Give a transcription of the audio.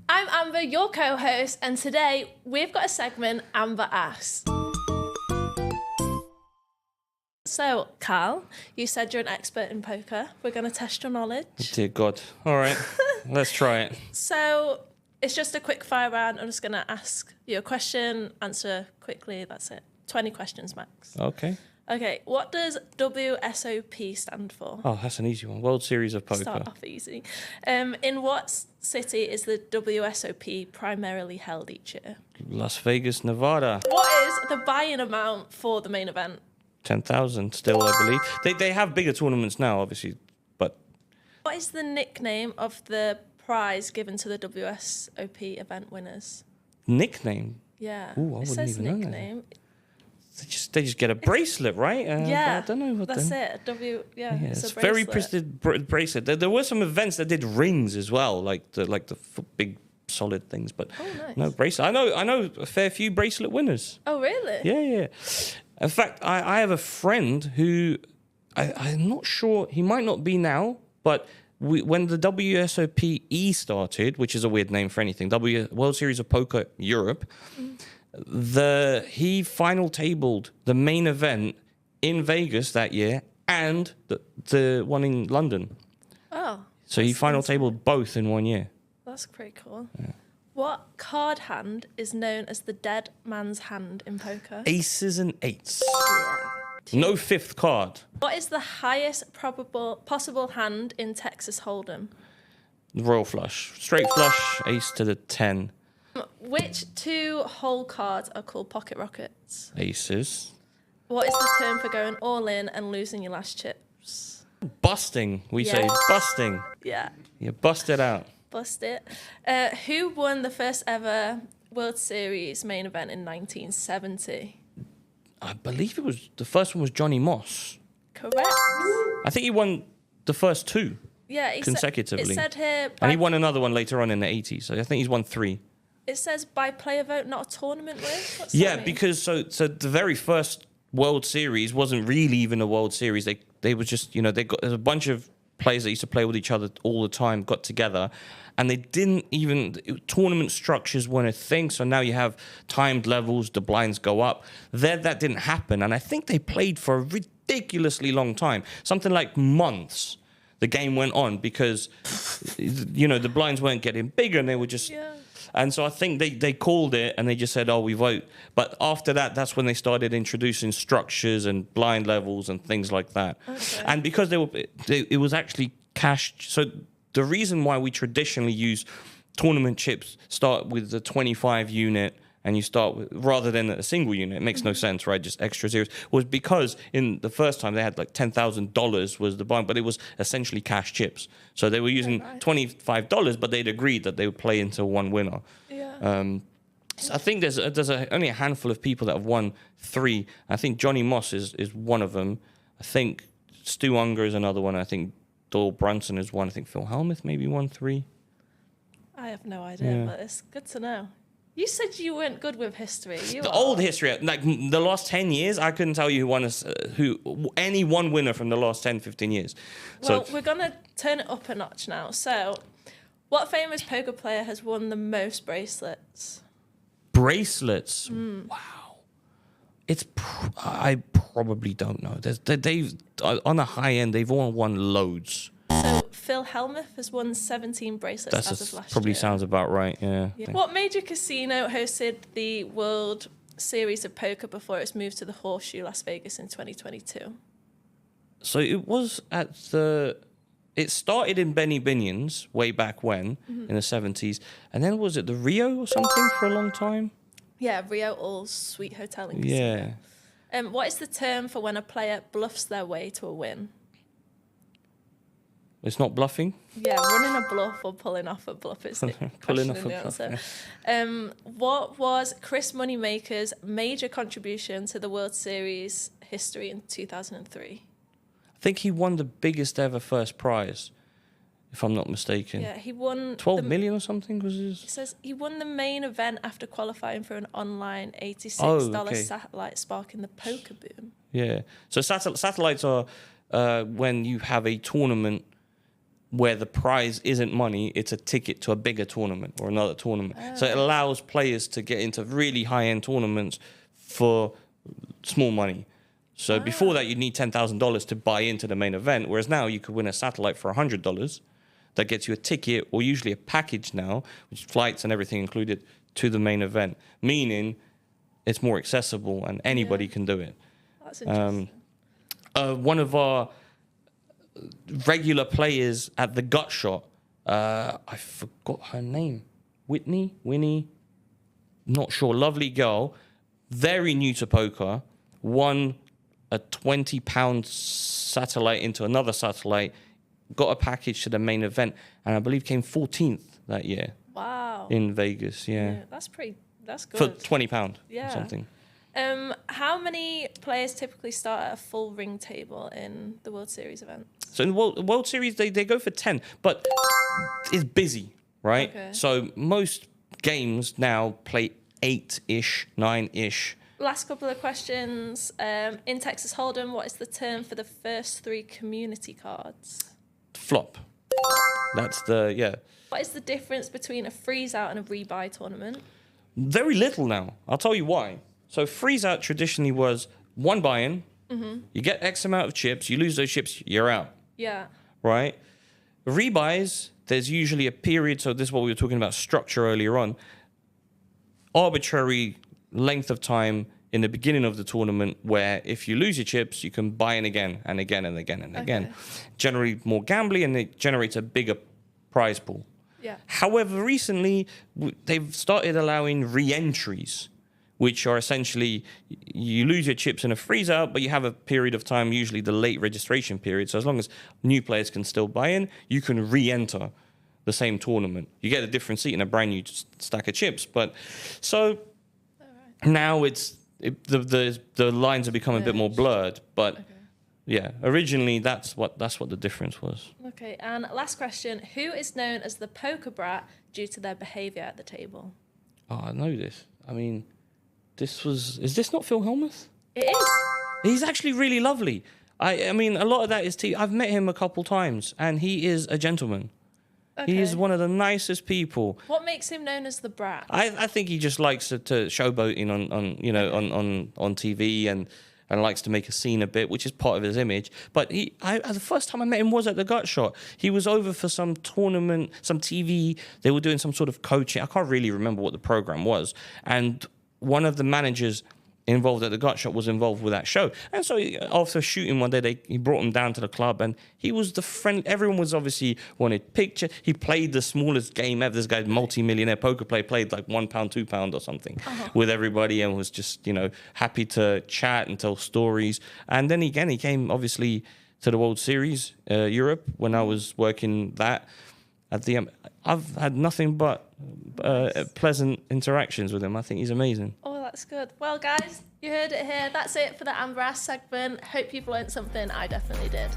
I'm Amber, your co-host, and today we've got a segment, Amber Asks. So, Kal, you said you're an expert in poker. We're going to test your knowledge. Dear God. All right, let's try it. So, it's just a quick fire round. I'm just going to ask you a question, answer quickly, that's it. 20 questions max. Okay. Okay, what does WSOP stand for? Oh, that's an easy one. World Series of Poker. Start off easy. In what city is the WSOP primarily held each year? Las Vegas, Nevada. What is the buy-in amount for the main event? 10,000 still, I believe. They have bigger tournaments now, obviously, but... What is the nickname of the prize given to the WSOP event winners? Nickname? Yeah, Ooh, I it wouldn't says even know that. nickname. They just get a bracelet, right? Yeah, I don't know what that's then. it. It's a very bracelet. prestigious bracelet. There were some events that did rings as well, like the big solid things, but nice. no bracelet. I know a fair few bracelet winners. Oh, really? Yeah. In fact, I have a friend who I'm not sure, he might not be now, but when the WSOP started, which is a weird name for anything, World Series of Poker Europe, he final tabled the main event in Vegas that year and the one in London. Oh. So he final tabled both in 1 year. That's pretty cool. Yeah. What card hand is known as the dead man's hand in poker? Aces and eights. Yeah. No fifth card. What is the highest possible hand in Texas Hold'em? Royal flush. Straight flush, ace to the 10. Which two hole cards are called pocket rockets? Aces. What is the term for going all in and losing your last chips? Busting. We say busting. Yeah, You bust it out. bust it. Who won the first ever World Series main event in 1970? I believe the first one was Johnny Moss. Correct. I think he won the first two Yeah, consecutively. It said here. And he won another one later on in the 80s. So I think he's won 3. It says by player vote, not a tournament win. What's Yeah, that mean? because so the very first World Series wasn't really even a World Series. They were just, there's a bunch of players that used to play with each other all the time, got together, and they didn't even, tournament structures weren't a thing, so now you have timed levels, the blinds go up. That didn't happen, and I think they played for a ridiculously long time, something like months. The game went on because, the blinds weren't getting bigger, and they were just... Yeah. And so I think they called it and they just said, we vote. But after that, that's when they started introducing structures and blind levels and things like that. Okay. And because it was actually cash. So the reason why we traditionally use tournament chips start with the 25 unit and you start with, rather than a single unit, it makes no sense, right? Just extra zeros, was because in the first time they had like $10,000 was the buy, but it was essentially cash chips. So they were using $25, but they'd agreed that they would play into one winner. Yeah. So I think there's only a handful of people that have won 3. I think Johnny Moss is one of them. I think Stu Unger is another one. I think Doyle Brunson is one. I think Phil Hellmuth maybe won 3. I have no idea, but it's good to know. You said you weren't good with history. Old history, like the last 10 years, I couldn't tell you any one winner from the last 10, 15 years. Well, we're going to turn it up a notch now. So, what famous poker player has won the most bracelets? Bracelets? Wow. I probably don't know. They've on the high end, they've all won loads. So Phil Hellmuth has won 17 bracelets as of last year. Probably sounds about right, yeah. What major casino hosted the World Series of Poker before it was moved to the Horseshoe Las Vegas in 2022? So it was it started in Benny Binion's way back when, in the 70s. And then was it the Rio or something for a long time? Yeah, Rio All Suite Hotel in Casino. Yeah. What is the term for when a player bluffs their way to a win? It's not bluffing? Yeah, running a bluff or pulling off a bluff is the Pulling question off in the a answer. What was Chris Moneymaker's major contribution to the World Series history in 2003? I think he won the biggest ever first prize, if I'm not mistaken. Yeah, he won... 12 million or something was his? It says he won the main event after qualifying for an online $86 satellite, sparking the poker boom. Yeah. So satellites are when you have a tournament where the prize isn't money, it's a ticket to a bigger tournament or another tournament. So it allows players to get into really high-end tournaments for small money. So before that, you'd need $10,000 to buy into the main event, whereas now you could win a satellite for $100 that gets you a ticket, or usually a package now, which flights and everything included, to the main event, meaning it's more accessible and anybody can do it. That's interesting. One of our regular players at the Gut Shot, I forgot her name, Winnie, not sure, lovely girl, very new to poker, won a £20 satellite into another satellite, got a package to the main event, and I believe came 14th that year. Wow. In Vegas, yeah. That's good. For £20 Yeah. or something. How many players typically start at a full ring table in the World Series event? So in the World Series, they go for 10, but it's busy, right? Okay. So most games now play 8-ish, 9-ish. Last couple of questions. In Texas Hold'em, what is the term for the first 3 community cards? Flop. That's the. What is the difference between a freeze-out and a rebuy tournament? Very little now. I'll tell you why. So freeze-out traditionally was one buy-in. You get X amount of chips. You lose those chips, you're out. Yeah. Right? Rebuys, there's usually a period. So this is what we were talking about structure earlier on. Arbitrary length of time in the beginning of the tournament where if you lose your chips, you can buy in again and again and again and again. Generally more gambly, and it generates a bigger prize pool. Yeah. However, recently they've started allowing re-entries, which are essentially you lose your chips in a freeze-out, but you have a period of time, usually the late registration period. So as long as new players can still buy in, you can re-enter the same tournament. You get a different seat and a brand new stack of chips. But so now the lines have become a bit more blurred. But yeah, originally that's what the difference was. Okay, and last question. Who is known as the poker brat due to their behaviour at the table? Oh, I know this. I mean, is this not Phil Hellmuth? It is. He's actually really lovely. I mean, a lot of that is I've met him a couple times, and he is a gentleman. Okay. He is one of the nicest people. What makes him known as the brat? I think he just likes to showboating on TV and likes to make a scene a bit, which is part of his image. But the first time I met him was at the Gut Shot. He was over for some tournament, some TV. They were doing some sort of coaching. I can't really remember what the program was. And one of the managers involved at the Gut Shot was involved with that show. And so after shooting one day, he brought him down to the club, and he was the friend. Everyone was obviously wanted picture. He played the smallest game ever. This guy's multi-millionaire poker player, played like £1, £2 or something with everybody, and was just, happy to chat and tell stories. And then he came obviously to the World Series, Europe, when I was working that at the I've had nothing but pleasant interactions with him. I think he's amazing. Oh, that's good. Well, guys, you heard it here. That's it for the Amber Ass segment. Hope you've learned something. I definitely did.